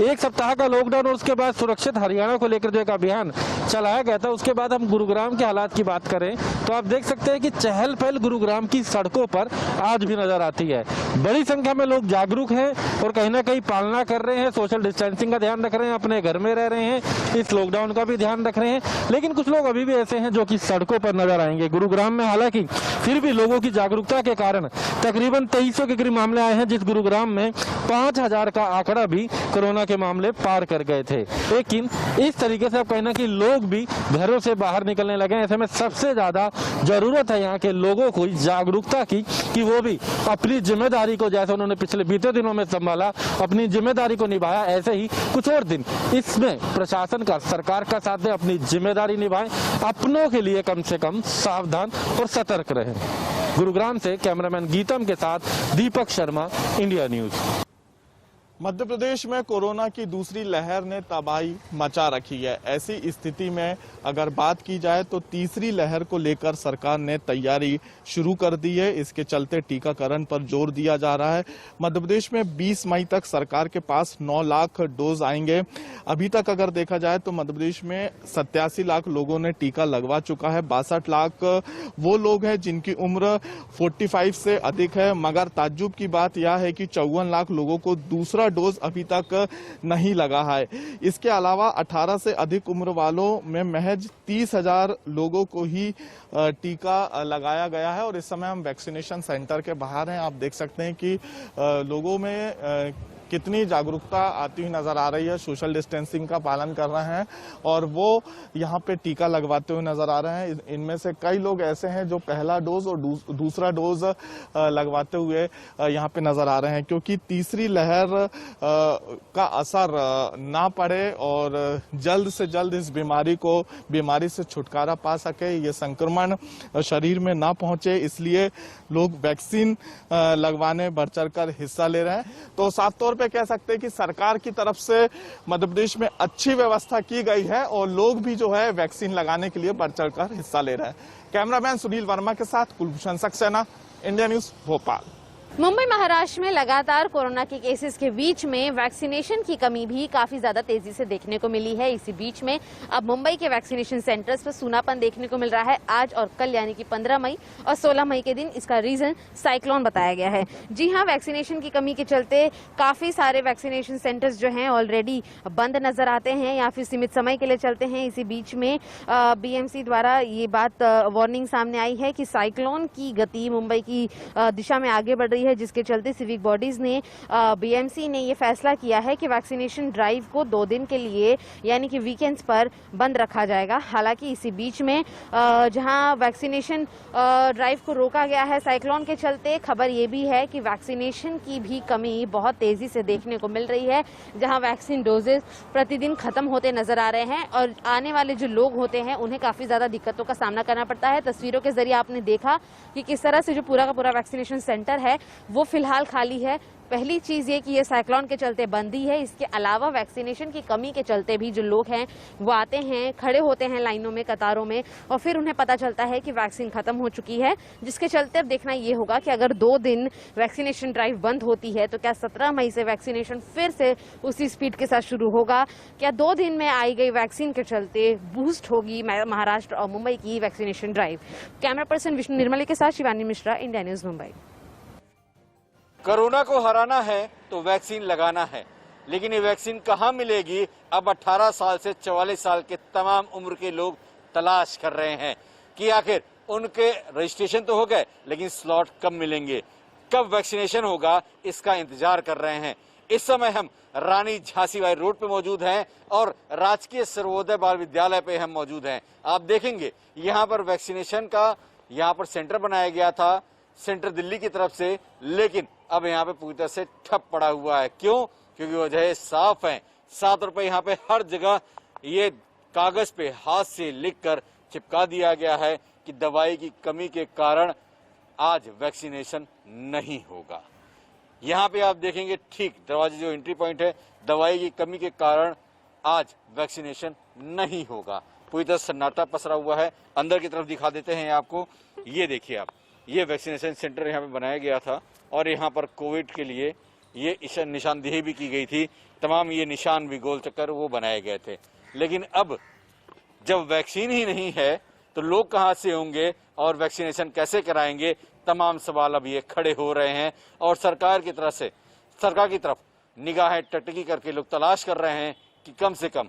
एक सप्ताह का लॉकडाउन और उसके बाद सुरक्षित हरियाणा को लेकर जो एक अभियान चलाया गया था, उसके बाद हम गुरुग्राम के हालात की बात करें तो आप देख सकते हैं कि चहल पहल गुरुग्राम की सड़कों पर आज भी नजर आती है। बड़ी संख्या में लोग जागरूक हैं और कहीं ना कहीं पालना कर रहे हैं, सोशल डिस्टेंसिंग का ध्यान रख रहे हैं, अपने घर में रह रहे हैं, इस लॉकडाउन का भी ध्यान रख रहे हैं। लेकिन कुछ लोग अभी भी ऐसे हैं जो कि सड़कों पर नजर आएंगे गुरुग्राम में। हालांकि फिर भी लोगों की जागरूकता के कारण तकरीबन 2300 के करीब मामले आए हैं, जिस गुरुग्राम में 5000 का आंकड़ा भी कोरोना के मामले पार कर गए थे। लेकिन इस तरीके से अब कहीं ना कहीं लोग भी घरों से बाहर निकलने लगे। ऐसे में सबसे ज्यादा जरूरत है यहाँ के लोगों को जागरूकता की कि वो भी अपनी जिम्मेदारी को, जैसे उन्होंने पिछले बीते दिनों में संभाला, अपनी जिम्मेदारी को निभाया, ऐसे ही कुछ और दिन इसमें प्रशासन का, सरकार का साथ दे, अपनी जिम्मेदारी निभाएं, अपनों के लिए कम से कम सावधान और सतर्क रहें। गुरुग्राम से कैमरामैन गीतम के साथ दीपक शर्मा, इंडिया न्यूज। मध्य प्रदेश में कोरोना की दूसरी लहर ने तबाही मचा रखी है। ऐसी स्थिति में अगर बात की जाए तो तीसरी लहर को लेकर सरकार ने तैयारी शुरू कर दी है। इसके चलते टीकाकरण पर जोर दिया जा रहा है। मध्य प्रदेश में 20 मई तक सरकार के पास 9 लाख डोज आएंगे। अभी तक अगर देखा जाए तो मध्य प्रदेश में 87 लाख लोगों ने टीका लगवा चुका है। 62 लाख वो लोग हैं जिनकी उम्र 45 से अधिक है। मगर ताज्जुब की बात यह है कि 54 लाख लोगों को दूसरा डोज अभी तक नहीं लगा है। इसके अलावा 18 से अधिक उम्र वालों में महज 30,000 लोगों को ही टीका लगाया गया है। और इस समय हम वैक्सीनेशन सेंटर के बाहर हैं। आप देख सकते हैं कि लोगों में कितनी जागरूकता आती हुई नजर आ रही है। सोशल डिस्टेंसिंग का पालन कर रहे हैं और वो यहाँ पे टीका लगवाते हुए नजर आ रहे हैं। इनमें से कई लोग ऐसे हैं जो पहला डोज और दूसरा डोज लगवाते हुए यहाँ पे नजर आ रहे हैं, क्योंकि तीसरी लहर का असर ना पड़े और जल्द से जल्द इस बीमारी से छुटकारा पा सके, ये संक्रमण शरीर में ना पहुंचे, इसलिए लोग वैक्सीन लगवाने बढ़ चढ़कर हिस्सा ले रहे हैं। तो साफ तौर पे कह सकते हैं कि सरकार की तरफ से मध्य प्रदेश में अच्छी व्यवस्था की गई है और लोग भी जो है वैक्सीन लगाने के लिए बढ़ चढ़कर हिस्सा ले रहे हैं। कैमरामैन सुनील वर्मा के साथ कुलभूषण सक्सेना, इंडिया न्यूज, भोपाल। मुंबई महाराष्ट्र में लगातार कोरोना के केसेस के बीच में वैक्सीनेशन की कमी भी काफी ज्यादा तेजी से देखने को मिली है। इसी बीच में अब मुंबई के वैक्सीनेशन सेंटर्स पर सूनापन देखने को मिल रहा है। आज और कल यानी कि 15 मई और 16 मई के दिन इसका रीजन साइक्लोन बताया गया है। जी हां, वैक्सीनेशन की कमी के चलते काफी सारे वैक्सीनेशन सेंटर्स जो हैं ऑलरेडी बंद नजर आते हैं या फिर सीमित समय के लिए चलते हैं। इसी बीच में बीएमसी द्वारा ये बात वार्निंग सामने आई है कि साइक्लोन की गति मुंबई की दिशा में आगे बढ़ रही है, जिसके चलते सिविक बॉडीज ने बीएमसी ने ये फैसला किया है कि वैक्सीनेशन ड्राइव को 2 दिन के लिए यानी कि वीकेंड्स पर बंद रखा जाएगा। हालांकि इसी बीच में जहां वैक्सीनेशन ड्राइव को रोका गया है साइक्लोन के चलते, खबर ये भी है कि वैक्सीनेशन की भी कमी बहुत तेजी से देखने को मिल रही है। जहां वैक्सीन डोजेस प्रतिदिन खत्म होते नजर आ रहे हैं और आने वाले जो लोग होते हैं उन्हें काफी ज्यादा दिक्कतों का सामना करना पड़ता है। तस्वीरों के जरिए आपने देखा कि किस तरह से जो पूरा का पूरा वैक्सीनेशन सेंटर है वो फिलहाल खाली है। पहली चीज ये कि ये साइक्लोन के चलते बंदी है। इसके अलावा वैक्सीनेशन की कमी के चलते भी जो लोग हैं वो आते हैं, खड़े होते हैं लाइनों में, कतारों में, और फिर उन्हें पता चलता है कि वैक्सीन खत्म हो चुकी है, जिसके चलते अब देखना ये होगा कि अगर 2 दिन वैक्सीनेशन ड्राइव बंद होती है तो क्या 17 मई से वैक्सीनेशन फिर से उसी स्पीड के साथ शुरू होगा? क्या 2 दिन में आई गई वैक्सीन के चलते बूस्ट होगी महाराष्ट्र और मुंबई की vaccination drive? Camera person Vishnu Nirmali के साथ Shivani Mishra, India news, Mumbai. Corona को हराना है तो वैक्सीन लगाना है, लेकिन ये वैक्सीन कहाँ मिलेगी? अब 18 साल से 44 साल के तमाम उम्र के लोग तलाश कर रहे हैं कि आखिर उनके रजिस्ट्रेशन तो हो गए, लेकिन स्लॉट कब मिलेंगे, कब वैक्सीनेशन होगा, इसका इंतजार कर रहे हैं। इस समय हम रानी झांसीबाई रोड पे मौजूद हैं और राजकीय सर्वोदय बाल विद्यालय पे हम मौजूद हैं। आप देखेंगे यहाँ पर वैक्सीनेशन का यहाँ पर सेंटर बनाया गया था। सेंटर दिल्ली की तरफ से, लेकिन अब यहाँ पे पूरी तरह से ठप पड़ा हुआ है। क्यों? क्योंकि वजह साफ है। 7 रुपए यहाँ पे हर जगह ये कागज पे हाथ से लिखकर चिपका दिया गया है कि दवाई की कमी के कारण आज वैक्सीनेशन नहीं होगा। यहाँ पे आप देखेंगे ठीक दरवाजे जो एंट्री पॉइंट है, दवाई की कमी के कारण आज वैक्सीनेशन नहीं होगा। पूरी तरह सन्नाटा पसरा हुआ है। अंदर की तरफ दिखा देते हैं आपको। ये देखिए आप, ये वैक्सीनेशन सेंटर यहाँ पे बनाया गया था और यहाँ पर कोविड के लिए ये निशानदेही भी की गई थी। तमाम ये निशान भी गोल चक्कर वो बनाए गए थे। लेकिन अब जब वैक्सीन ही नहीं है तो लोग कहाँ से होंगे और वैक्सीनेशन कैसे कराएंगे? तमाम सवाल अब ये खड़े हो रहे हैं और सरकार की तरफ निगाहें टटकी करके लोग तलाश कर रहे हैं कि कम से कम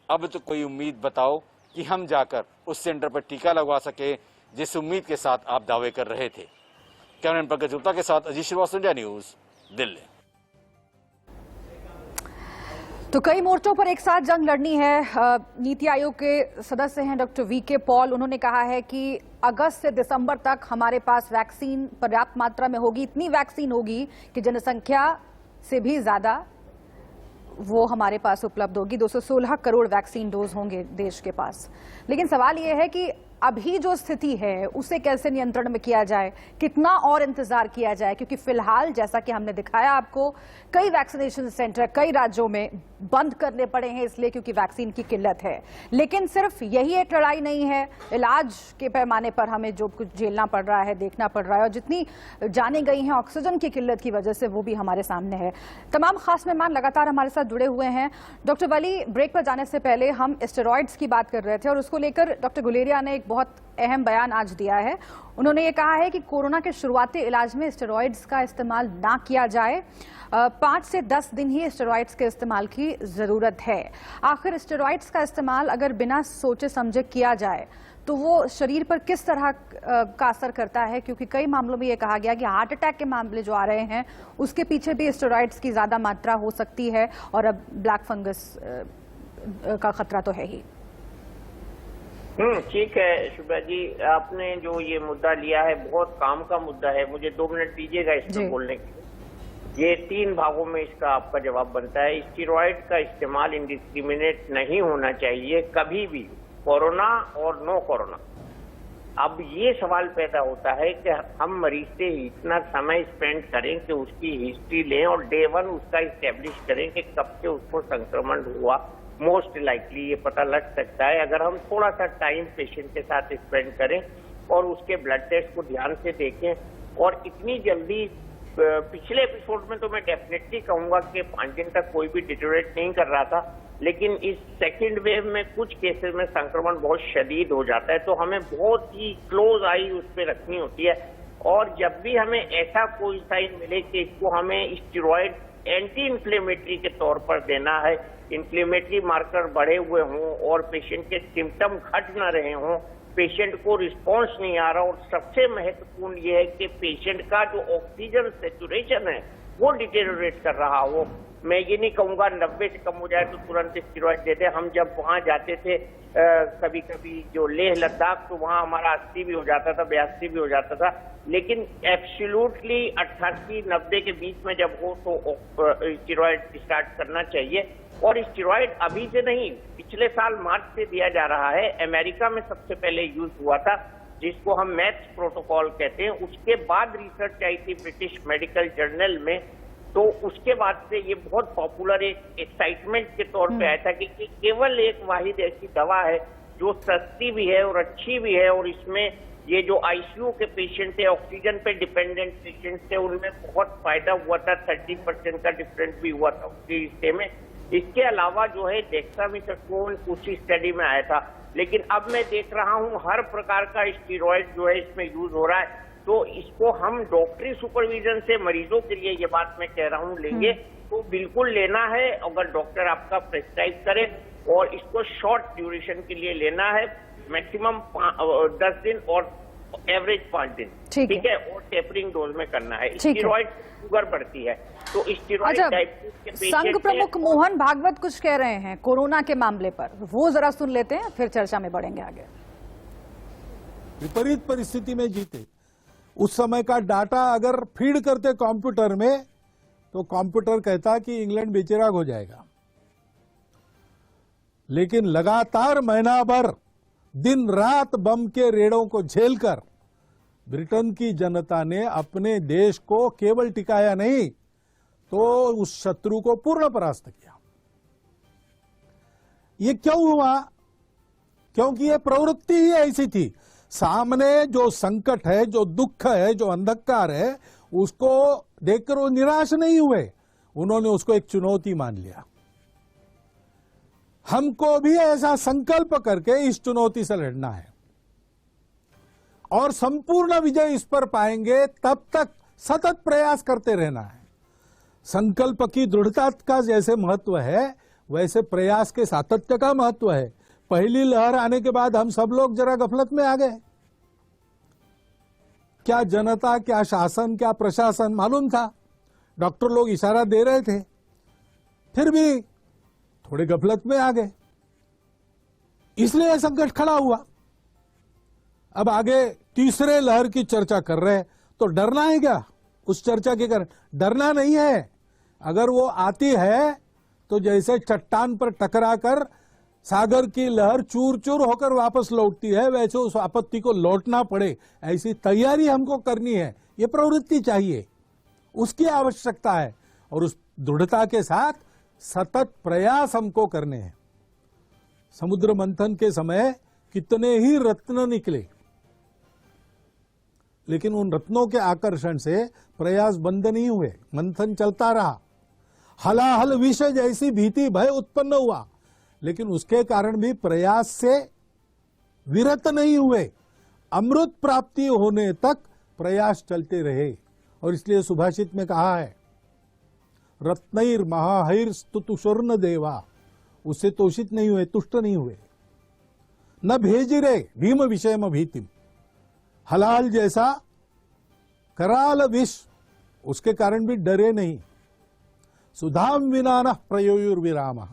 अब तो कोई उम्मीद बताओ कि हम जाकर उस सेंटर पर टीका लगवा सके, जिस उम्मीद के साथ आप दावे कर रहे थे। कैमरामैन पंकज गुप्ता के साथ अजीत श्रीवास्तव, इंडिया न्यूज, दिल्ली। तो कई मोर्चों पर एक साथ जंग लड़नी है। नीति आयोग के सदस्य हैं डॉक्टर वीके पॉल। उन्होंने कहा है कि अगस्त से दिसंबर तक हमारे पास वैक्सीन पर्याप्त मात्रा में होगी। इतनी वैक्सीन होगी कि जनसंख्या से भी ज्यादा वो हमारे पास उपलब्ध होगी। 216 करोड़ वैक्सीन डोज होंगे देश के पास। लेकिन सवाल ये है कि अभी जो स्थिति है उसे कैसे नियंत्रण में किया जाए, कितना और इंतजार किया जाए, क्योंकि फिलहाल जैसा कि हमने दिखाया आपको, कई वैक्सीनेशन सेंटर कई राज्यों में बंद करने पड़े हैं इसलिए क्योंकि वैक्सीन की किल्लत है। लेकिन सिर्फ यही एक लड़ाई नहीं है। इलाज के पैमाने पर हमें जो कुछ झेलना पड़ रहा है, देखना पड़ रहा है, और जितनी जाने गई हैं ऑक्सीजन की किल्लत की वजह से, वो भी हमारे सामने है। तमाम खास मेहमान लगातार हमारे साथ जुड़े हुए हैं। डॉक्टर वली, ब्रेक पर जाने से पहले हम स्टेरॉइड्स की बात कर रहे थे और उसको लेकर डॉक्टर गुलेरिया ने एक बहुत अहम बयान आज दिया है। उन्होंने ये कहा है कि कोरोना के शुरुआती इलाज में स्टेरॉइड्स का इस्तेमाल ना किया जाए। 5 से 10 दिन ही स्टेरॉइड्स के इस्तेमाल की जरूरत है। आखिर स्टेरॉइड्स का इस्तेमाल अगर बिना सोचे समझे किया जाए तो वो शरीर पर किस तरह का असर करता है? क्योंकि कई मामलों में ये कहा गया कि हार्ट अटैक के मामले जो आ रहे हैं उसके पीछे भी स्टेरॉइड्स की ज्यादा मात्रा हो सकती है और अब ब्लैक फंगस का खतरा तो है ही। ठीक है शुभ्रा जी, आपने जो ये मुद्दा लिया है बहुत काम का मुद्दा है। मुझे 2 मिनट दीजिएगा इसमें बोलने के लिए। ये 3 भागों में इसका आपका जवाब बनता है। स्टेरॉइड का इस्तेमाल इंडिस्क्रिमिनेट नहीं होना चाहिए कभी भी, कोरोना और नो कोरोना। अब ये सवाल पैदा होता है कि हम मरीज से इतना समय स्पेंड करें कि उसकी हिस्ट्री लें और डे 1 उसका इस्टेब्लिश करें कि कब से उसको संक्रमण हुआ। मोस्ट लाइकली ये पता लग सकता है अगर हम थोड़ा सा टाइम पेशेंट के साथ स्पेंड करें और उसके ब्लड टेस्ट को ध्यान से देखें। और इतनी जल्दी, पिछले एपिसोड में तो मैं डेफिनेटली कहूंगा कि 5 दिन तक कोई भी डिटेरियोरेट नहीं कर रहा था, लेकिन इस सेकेंड वेव में कुछ केसेस में संक्रमण बहुत शदीद हो जाता है, तो हमें बहुत ही क्लोज आई उस पर रखनी होती है। और जब भी हमें ऐसा कोई साइन मिले कि इसको हमें स्टेरॉइड एंटी इन्फ्लेमेटरी के तौर पर देना है, इन्फ्लेमेटरी मार्कर बढ़े हुए हों और पेशेंट के सिम्टम घट ना रहे हों, पेशेंट को रिस्पॉन्स नहीं आ रहा, और सबसे महत्वपूर्ण ये है कि पेशेंट का जो ऑक्सीजन सैचुरेशन है वो डिटेरियोरेट कर रहा हो। मैं ये नहीं कहूंगा 90 से कम हो जाए तो तुरंत स्टेरॉइड दे दे। हम जब वहां जाते थे कभी कभी जो लेह लद्दाख, तो वहां हमारा 80 भी हो जाता था, 82 भी हो जाता था। लेकिन एब्सोल्युटली 88-90 के बीच में जब हो तो स्टेरॉइड स्टार्ट करना चाहिए। और स्टेरॉइड अभी से नहीं, पिछले साल मार्च से दिया जा रहा है। अमेरिका में सबसे पहले यूज हुआ था, जिसको हम मैथ्स प्रोटोकॉल कहते हैं। उसके बाद रिसर्च आई थी ब्रिटिश मेडिकल जर्नल में, तो उसके बाद से ये बहुत पॉपुलर एक एक्साइटमेंट के तौर पे आया था कि केवल एक वाहिद ऐसी दवा है जो सस्ती भी है और अच्छी भी है, और इसमें ये जो आईसीयू के पेशेंट थे, ऑक्सीजन पे डिपेंडेंट पेशेंट थे, उनमें बहुत फायदा हुआ था। 30% का डिफरेंस भी हुआ था उसके हिस्से में। इसके अलावा जो है डेक्सामेथासोन उसी स्टडी में आया था। लेकिन अब मैं देख रहा हूँ हर प्रकार का स्टेरॉइड जो है इसमें यूज हो रहा है, तो इसको हम डॉक्टरी सुपरविजन से मरीजों के लिए, ये बात मैं कह रहा हूँ, लेंगे तो बिल्कुल लेना है अगर डॉक्टर आपका प्रेस्क्राइब करे, और इसको शॉर्ट ड्यूरेशन के लिए लेना है, मैक्सिमम 10 दिन और एवरेज 5 दिन, ठीक है, और टेपरिंग डोज में करना है। स्टेरॉइड शुगर बढ़ती है, तो स्टेरॉइड डायबिटीज के पेशेंट। संघ प्रमुख मोहन भागवत कुछ कह रहे हैं कोरोना के मामले पर, वो जरा सुन लेते हैं, फिर चर्चा में बढ़ेंगे आगे। विपरीत परिस्थिति में जीते, उस समय का डाटा अगर फीड करते कंप्यूटर में तो कंप्यूटर कहता कि इंग्लैंड बेचिराग हो जाएगा। लेकिन लगातार महीना भर दिन रात बम के रेड़ों को झेलकर ब्रिटेन की जनता ने अपने देश को केवल टिकाया नहीं तो उस शत्रु को पूर्ण परास्त किया। ये क्यों हुआ? क्योंकि ये प्रवृत्ति ही ऐसी थी। सामने जो संकट है, जो दुख है, जो अंधकार है, उसको देखकर वो निराश नहीं हुए, उन्होंने उसको एक चुनौती मान लिया। हमको भी ऐसा संकल्प करके इस चुनौती से लड़ना है और संपूर्ण विजय इस पर पाएंगे, तब तक सतत प्रयास करते रहना है। संकल्प की दृढ़ता का जैसे महत्व है वैसे प्रयास के सातत्य का महत्व है। पहली लहर आने के बाद हम सब लोग जरा गफलत में आ गए। क्या जनता, क्या शासन, क्या प्रशासन मालूम था? डॉक्टर लोग इशारा दे रहे थे, फिर भी थोड़े गफलत में आ गए, इसलिए संकट खड़ा हुआ। अब आगे तीसरे लहर की चर्चा कर रहे हैं तो डरना है क्या? उस चर्चा के कारण डरना नहीं है। अगर वो आती है तो जैसे चट्टान पर टकराकर सागर की लहर चूर चूर होकर वापस लौटती है, वैसे उस आपत्ति को लौटना पड़े ऐसी तैयारी हमको करनी है। ये प्रवृत्ति चाहिए, उसकी आवश्यकता है और उस दृढ़ता के साथ सतत प्रयास हमको करने हैं। समुद्र मंथन के समय कितने ही रत्न निकले, लेकिन उन रत्नों के आकर्षण से प्रयास बंद नहीं हुए, मंथन चलता रहा। हलाहल विष जैसी भीति भय उत्पन्न हुआ, लेकिन उसके कारण भी प्रयास से विरत नहीं हुए। अमृत प्राप्ति होने तक प्रयास चलते रहे। और इसलिए सुभाषित में कहा है, रत्नैर महाहैर स्तुतुषुर्न देवा, उससे तोषित नहीं हुए, तुष्ट नहीं हुए। न भेजिरे भीम विषयम भीतिम, हलाल जैसा कराल विष, उसके कारण भी डरे नहीं। सुधाम विना न प्रयोयुर्विराम,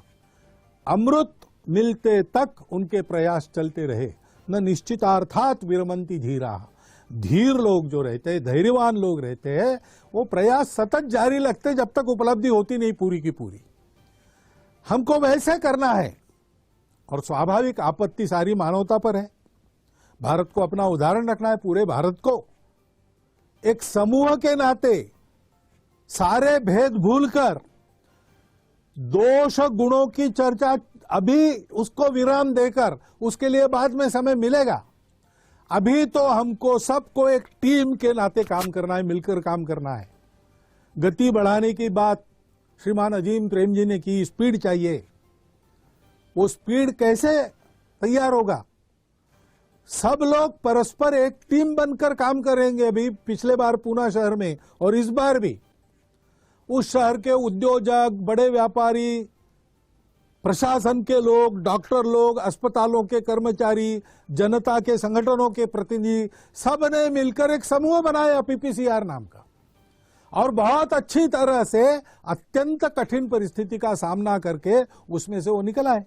अमृत मिलते तक उनके प्रयास चलते रहे। न निश्चितार्थात विरमंती धीरा, धीर लोग जो रहते हैं, धैर्यवान लोग रहते हैं, वो प्रयास सतत जारी रखते जब तक उपलब्धि होती नहीं पूरी की पूरी। हमको वैसे करना है और स्वाभाविक आपत्ति सारी मानवता पर है। भारत को अपना उदाहरण रखना है, पूरे भारत को एक समूह के नाते सारे भेद भूलकर दोष गुणों की चर्चा अभी उसको विराम देकर, उसके लिए बाद में समय मिलेगा। अभी तो हमको सबको एक टीम के नाते काम करना है, मिलकर काम करना है। गति बढ़ाने की बात श्रीमान अजीम प्रेम जी ने की, स्पीड चाहिए। वो स्पीड कैसे तैयार होगा? सब लोग परस्पर एक टीम बनकर काम करेंगे। अभी पिछले बार पूना शहर में और इस बार भी उस शहर के उद्योजक, बड़े व्यापारी, प्रशासन के लोग, डॉक्टर लोग, अस्पतालों के कर्मचारी, जनता के संगठनों के प्रतिनिधि, सब ने मिलकर एक समूह बनाया पीपीसीआर नाम का, और बहुत अच्छी तरह से अत्यंत कठिन परिस्थिति का सामना करके उसमें से वो निकला है।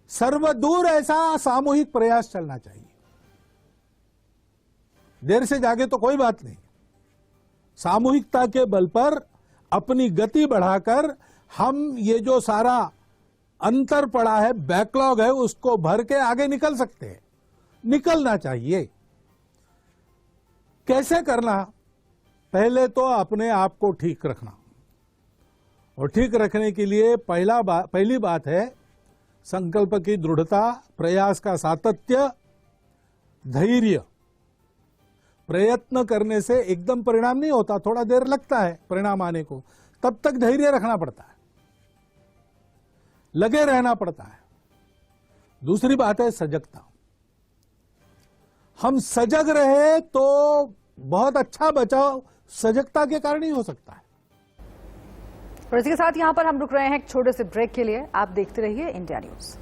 सर्वदूर ऐसा सामूहिक प्रयास चलना चाहिए। देर से जागे तो कोई बात नहीं, सामूहिकता के बल पर अपनी गति बढ़ाकर हम ये जो सारा अंतर पड़ा है, बैकलॉग है, उसको भर के आगे निकल सकते हैं। निकलना चाहिए। कैसे करना? पहले तो अपने आप को ठीक रखना, और ठीक रखने के लिए पहली बात है संकल्प की दृढ़ता, प्रयास का सातत्य, धैर्य। प्रयत्न करने से एकदम परिणाम नहीं होता, थोड़ा देर लगता है परिणाम आने को, तब तक धैर्य रखना पड़ता है, लगे रहना पड़ता है। दूसरी बात है सजगता। हम सजग रहे तो बहुत अच्छा बचाव सजगता के कारण ही हो सकता है। और इसके साथ यहां पर हम रुक रहे हैं एक छोटे से ब्रेक के लिए। आप देखते रहिए इंडिया न्यूज।